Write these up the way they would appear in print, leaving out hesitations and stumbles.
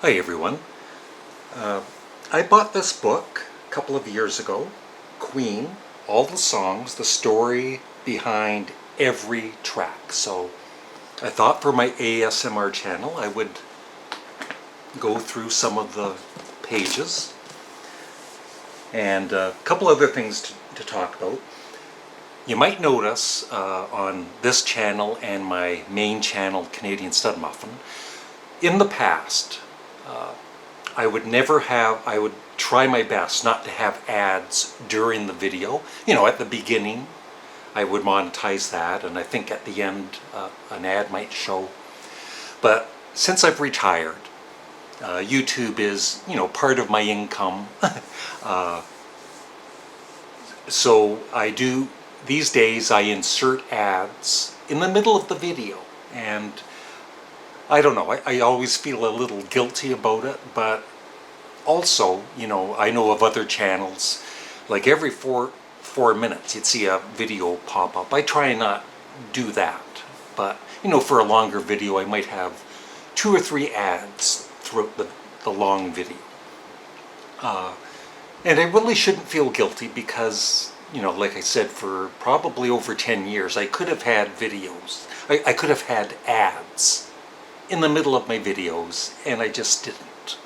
Hi everyone. I bought this book a couple of years ago, Queen, all the songs, the story behind every track. So I thought for my ASMR channel I would go through some of the pages and a couple other things to talk about. You might notice on this channel and my main channel, Canadian Studmuffin, in the past, I would try my best not to have ads during the video. You know, at the beginning, I would monetize that, and I think at the end, an ad might show. But since I've retired, YouTube is, part of my income. So these days I insert ads in the middle of the video, and I don't know, I always feel a little guilty about it, but also, I know of other channels, like every four minutes you'd see a video pop up. I try and not do that, but, for a longer video I might have 2 or 3 ads throughout the long video. And I really shouldn't feel guilty because, like I said, for probably over 10 years I could have had videos, I could have had ads in the middle of my videos, and I just didn't.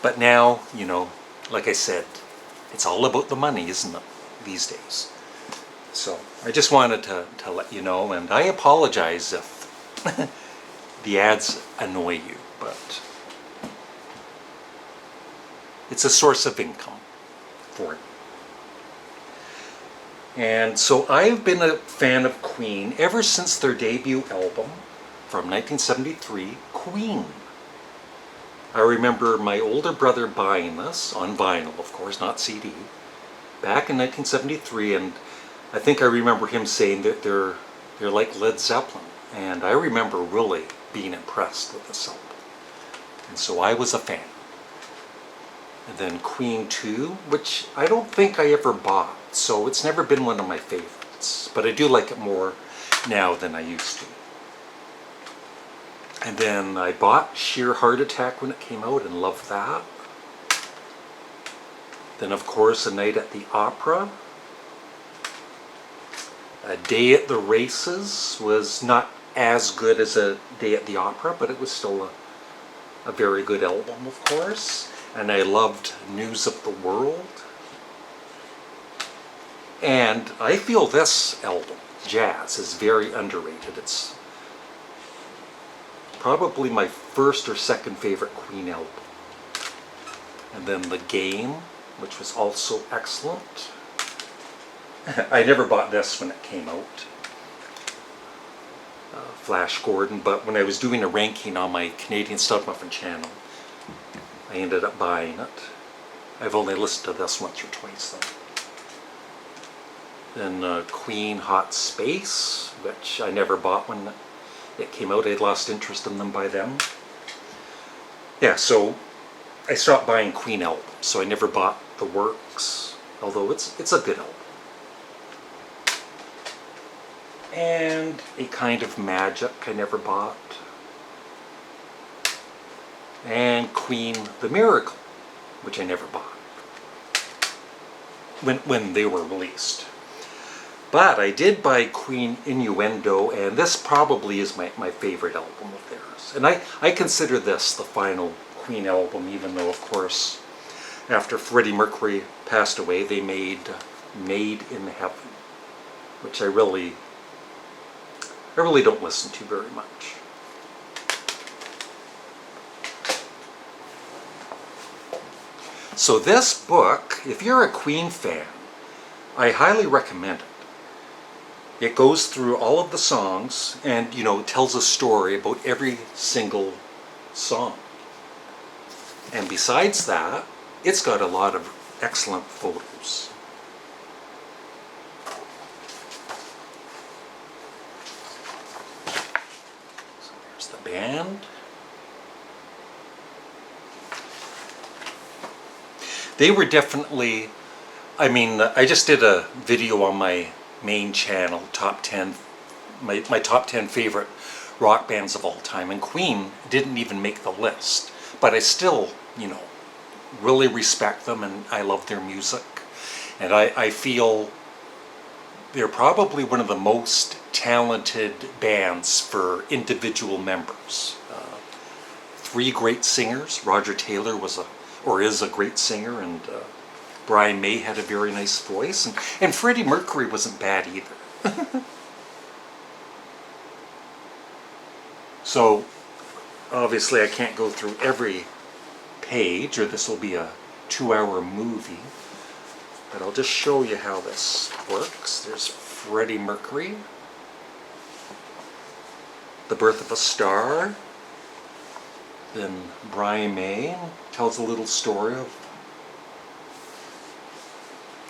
But now, like I said, it's all about the money, isn't it, these days? So I just wanted to let you know, and I apologize if the ads annoy you, but it's a source of income for me. And so I've been a fan of Queen ever since their debut album from 1973, Queen. I remember my older brother buying this, on vinyl of course, not CD, back in 1973, and I think I remember him saying that they're like Led Zeppelin, and I remember really being impressed with this album. And so I was a fan. And then Queen 2, which I don't think I ever bought, so it's never been one of my favorites, but I do like it more now than I used to. And then I bought Sheer Heart Attack when it came out and loved that. Then of course A Night at the Opera. A Day at the Races was not as good as A Day at the Opera, but it was still a very good album, of course. And I loved News of the World. And I feel this album, Jazz, is very underrated. It's probably my first or second favorite Queen album. And then The Game, which was also excellent. I never bought this when it came out, Flash Gordon, but when I was doing a ranking on my Canadian Studmuffin channel, I ended up buying it. I've only listened to this once or twice though. Then Queen Hot Space, which I never bought when it came out. I'd lost interest in them by then. Yeah, so I stopped buying Queen albums, so I never bought The Works, although it's a good album. And A Kind of Magic I never bought. And Queen The Miracle, which I never bought when they were released. But I did buy Queen Innuendo, and this probably is my favorite album of theirs. And I consider this the final Queen album, even though, of course, after Freddie Mercury passed away, they made Made in Heaven, which I really don't listen to very much. So this book, if you're a Queen fan, I highly recommend it. It goes through all of the songs and, tells a story about every single song. And besides that, it's got a lot of excellent photos. So there's the band. They were definitely, I just did a video on my main channel, top 10, my top 10 favorite rock bands of all time, and Queen didn't even make the list. But I still, really respect them, and I love their music. And I feel they're probably one of the most talented bands for individual members. Three great singers. Roger Taylor is a great singer, and Brian May had a very nice voice, and Freddie Mercury wasn't bad either. So obviously I can't go through every page, or this will be a 2-hour movie, but I'll just show you how this works. There's Freddie Mercury, The Birth of a Star. Then Brian May tells a little story of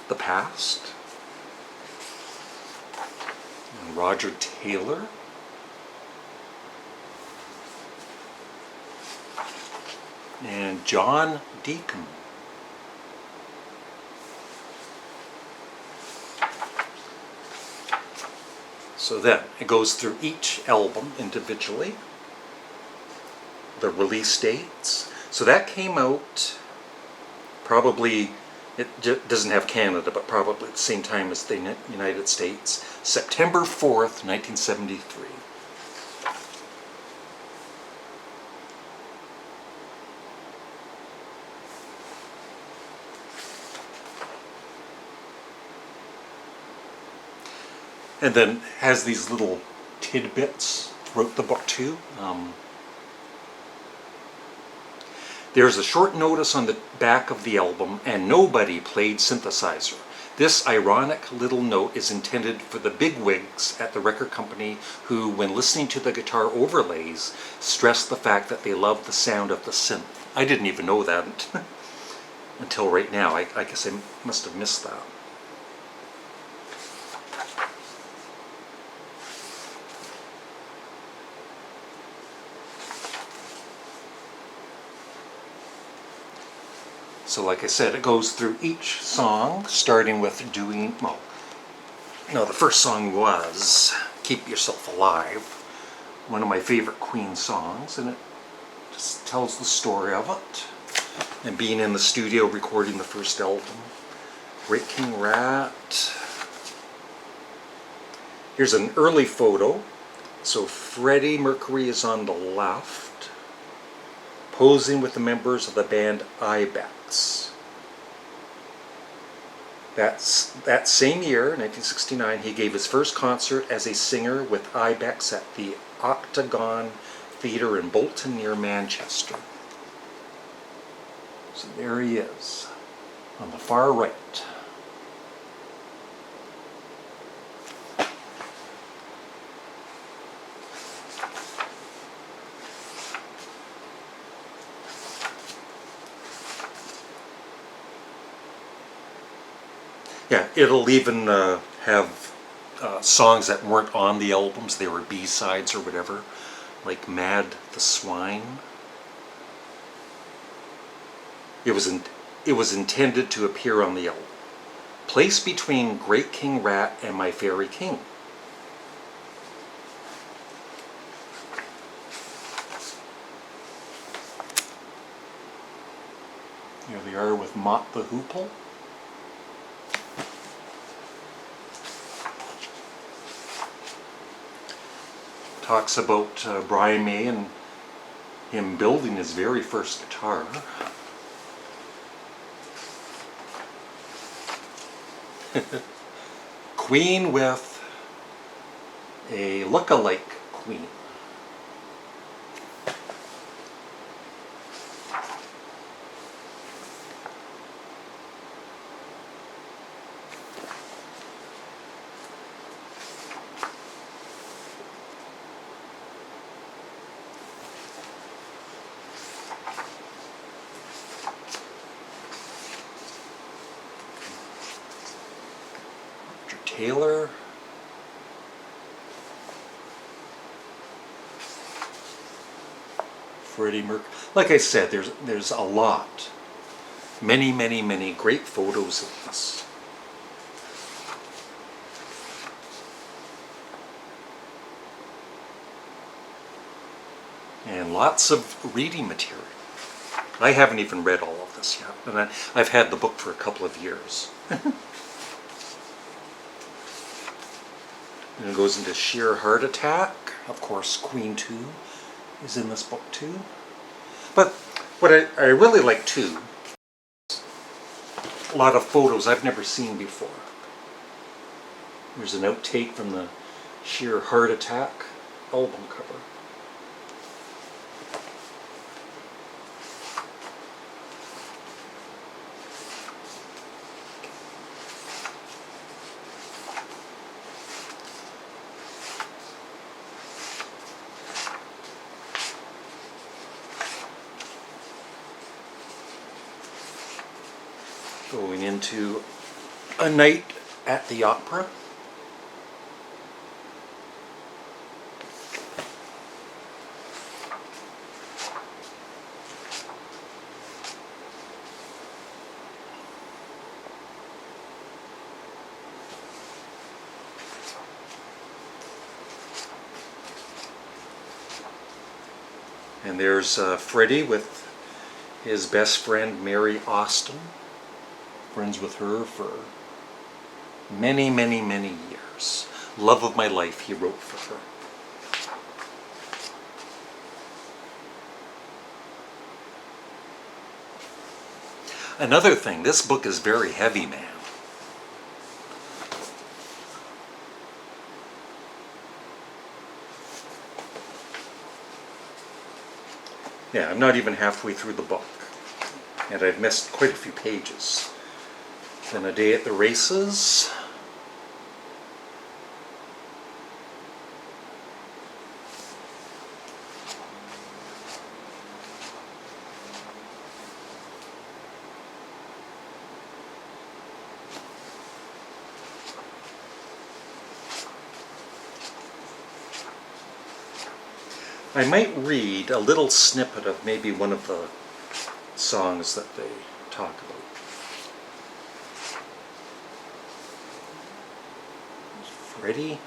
the past. And Roger Taylor. And John Deacon. So then it goes through each album individually. The release dates. So that came out probably, it doesn't have Canada, but probably at the same time as the United States, September 4th, 1973. And then has these little tidbits throughout the book too. There's a short notice on the back of the album, and nobody played synthesizer. This ironic little note is intended for the bigwigs at the record company who, when listening to the guitar overlays, stress the fact that they love the sound of the synth. I didn't even know that until right now. I guess I must have missed that. So like I said, it goes through each song, starting with the first song was Keep Yourself Alive, one of my favorite Queen songs, and it just tells the story of it, and being in the studio recording the first album. Great King Rat. Here's an early photo. So Freddie Mercury is on the left, posing with the members of the band Ibex. That same year, 1969, he gave his first concert as a singer with Ibex at the Octagon Theatre in Bolton near Manchester. So there he is, on the far right. Yeah, it'll even have songs that weren't on the albums. They were B-sides or whatever, like Mad the Swine. It was intended to appear on the album. Placed between Great King Rat and My Fairy King. Here they are with Mott the Hoople. Talks about Brian May and him building his very first guitar. Queen with a look-alike Queen. Taylor. Freddie Mercury. Like I said, there's a lot. Many great photos of this. and lots of reading material. I haven't even read all of this yet, and I've had the book for a couple of years. And it goes into Sheer Heart Attack. Of course, Queen 2 is in this book too. But what I really like too, a lot of photos I've never seen before. There's an outtake from the Sheer Heart Attack album cover. Going into A Night at the Opera. And there's Freddie with his best friend Mary Austin. Friends with her for many, many, many years. Love of my life, he wrote for her. Another thing, this book is very heavy, man. Yeah, I'm not even halfway through the book, and I've missed quite a few pages. Then A Day at the Races. I might read a little snippet of maybe one of the songs that they talk about. Freddie.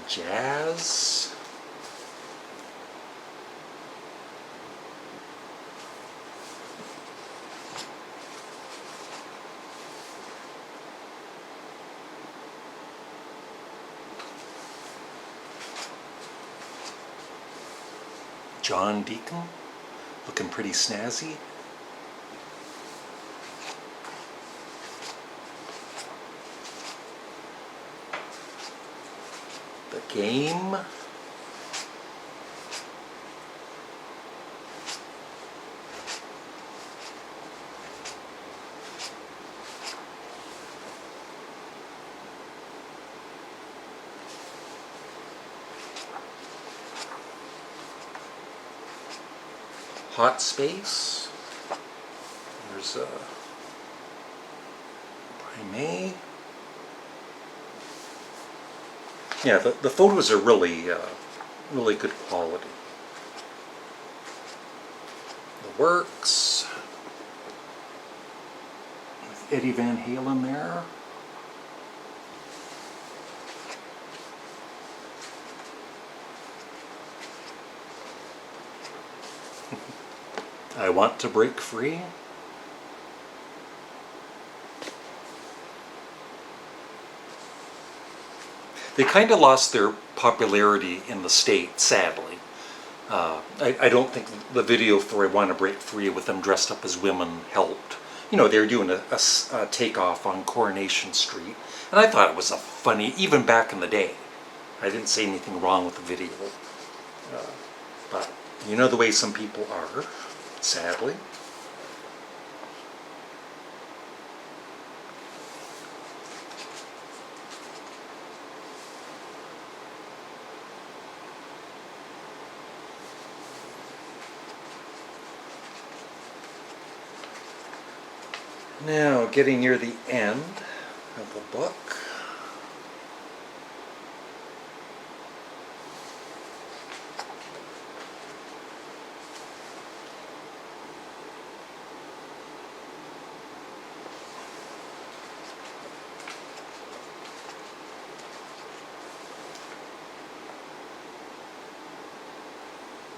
Jazz. John Deacon, looking pretty snazzy. The Game. Hot Space. There's by May. Yeah, the photos are really, really good quality. The Works. With Eddie Van Halen there. I Want to Break Free. They kind of lost their popularity in the States, sadly. I don't think the video for I Want to Break Free with them dressed up as women helped. You know, they were doing a takeoff on Coronation Street. And I thought it was a funny, even back in the day. I didn't say anything wrong with the video. But you know the way some people are. Sadly. Now, getting near the end of the book.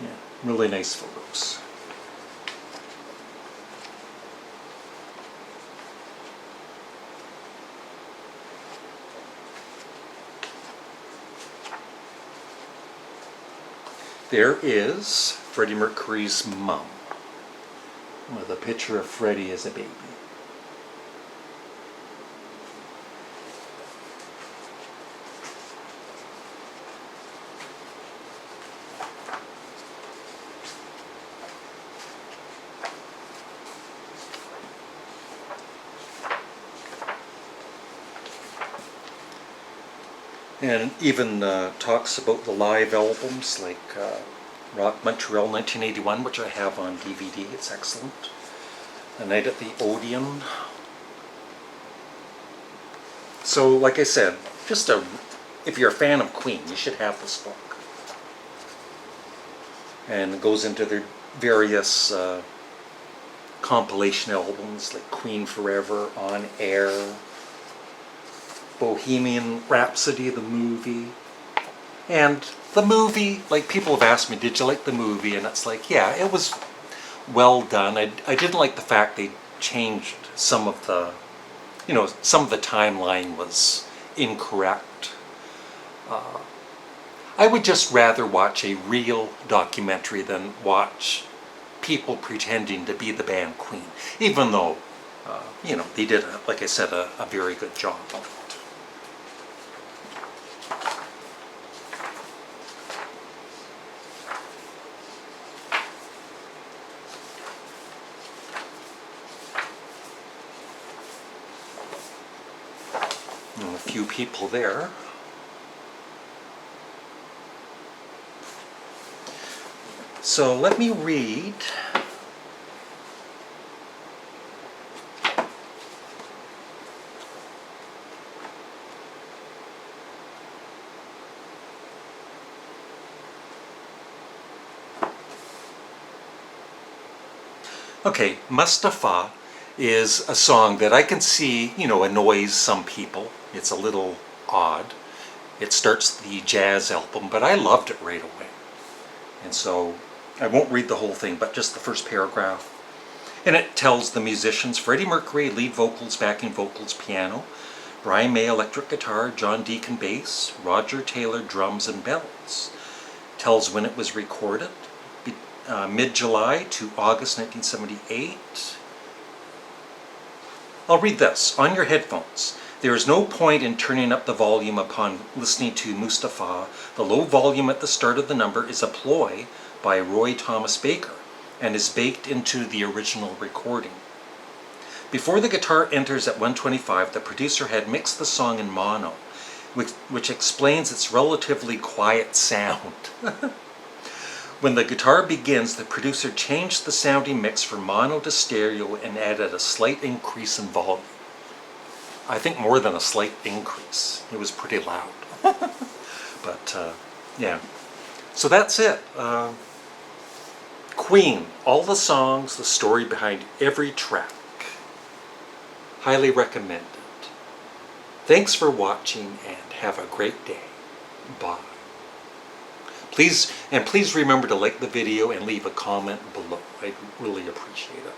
Yeah, really nice photos. There is Freddie Mercury's mom with a picture of Freddie as a baby. And even talks about the live albums like Rock Montreal 1981, which I have on DVD. It's excellent. A Night at the Odeon. So, like I said, if you're a fan of Queen, you should have this book. And it goes into their various compilation albums like Queen Forever, On Air, Bohemian Rhapsody, the movie. And the movie, like, people have asked me, did you like the movie? And it's like, yeah, it was well done. I didn't like the fact they changed some of the, some of the timeline was incorrect. I would just rather watch a real documentary than watch people pretending to be the band Queen, even though, they did, like I said, a very good job of it. And a few people there. So let me read Okay, Mustafa is a song that I can see, annoys some people. It's a little odd. It starts the jazz album, but I loved it right away. And so I won't read the whole thing, but just the first paragraph. And it tells the musicians: Freddie Mercury, lead vocals, backing vocals, piano; Brian May, electric guitar; John Deacon, bass; Roger Taylor, drums and bells. Tells when it was recorded: mid-July to August 1978. I'll read this. On your headphones. There is no point in turning up the volume upon listening to Mustafa. The low volume at the start of the number is a ploy by Roy Thomas Baker and is baked into the original recording. Before the guitar enters at 125, the producer had mixed the song in mono, which explains its relatively quiet sound. When the guitar begins, the producer changed the sounding mix from mono to stereo and added a slight increase in volume. I think more than a slight increase. It was pretty loud. But, yeah. So that's it. Queen. All the songs, the story behind every track. Highly recommended. Thanks for watching and have a great day. Bye. Please remember to like the video and leave a comment below. I'd really appreciate it.